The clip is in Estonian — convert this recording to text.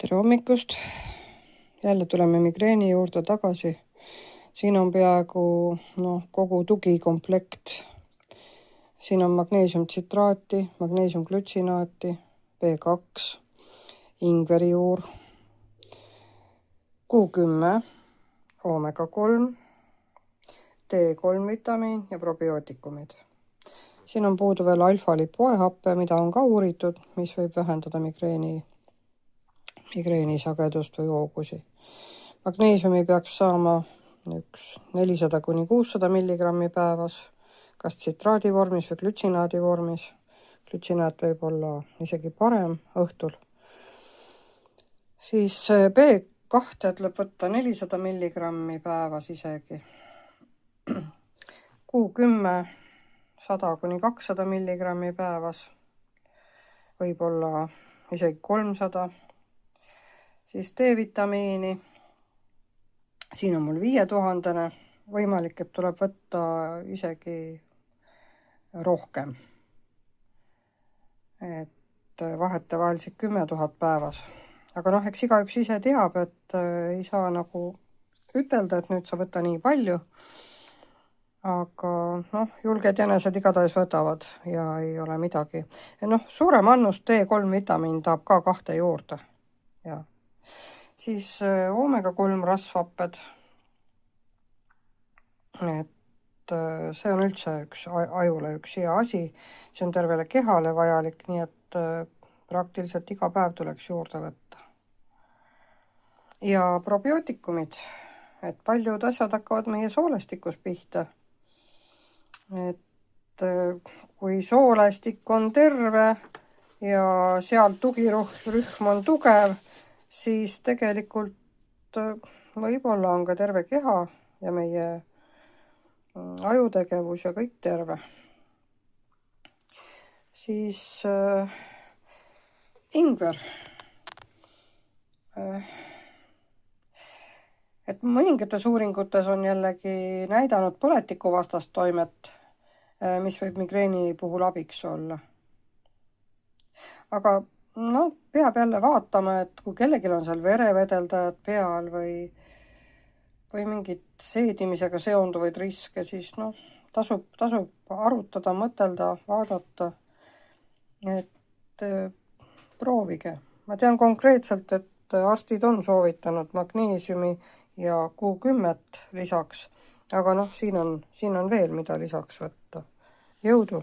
Tere hommikust! Jälle tuleme migreeni juurde tagasi. Siin on peaaegu kogu tugikomplekt. Siin on magneesiumtsitraati, magneesiumglütsinaati, B2, ingverijuur, Q10, omega-3, D3 vitamiin ja probiootikumid. Siin on puudu veel alfa-lipoehappe, mida on ka uuritud, mis võib vähendada migreeni sagedust või hoogusi. Magneesiumi peaks saama 400–600 milligrammi päevas, kas tsitraadi vormis või glütsinaadi vormis. Glütsinaat võib olla isegi parem õhtul. Siis B2 tuleb võtta 400 milligrammi päevas isegi. Q10 100–200 milligrammi päevas, võib-olla isegi 300. Siis D-vitamiini, siin on mul 5000, võimalik, et tuleb võtta isegi rohkem. Et vahetevahel 10 000 päevas. Aga eks igaüks ise teab, et ei saa nagu ütelda, et nüüd sa võta nii palju. Aga julged jänesed igatahes võtavad ja ei ole midagi. Suurem annus D3 vitamiin tahab ka 2 juurde. Ja. Siis omega-3 rasvhapped. Et see on üldse ajule üks hea asi. See on tervele kehale vajalik, nii et praktiliselt iga päev tuleks juurde võtta. Ja probiootikumid. Et paljud asjad hakkavad meie soolestikus pihta. Et kui soolestik on terve ja seal tugirühm on tugev, siis tegelikult võib-olla on ka terve keha ja meie ajutegevus ja kõik terve. Siis ingver. Et mõningates uuringutes on jällegi näidanud põletikuvastast toimet, mis võib migreeni puhul abiks olla. Aga peab jälle vaatama, et kui kellelgi on seal verevedeldajad peal või mingid seedimisega seonduvaid riske, siis tasub arutada, mõtelda, vaadata, et proovige. Ma tean konkreetselt, et arstid on soovitanud magneesiumi ja Q10 lisaks, aga siin on veel, mida lisaks võtta. Jõudu!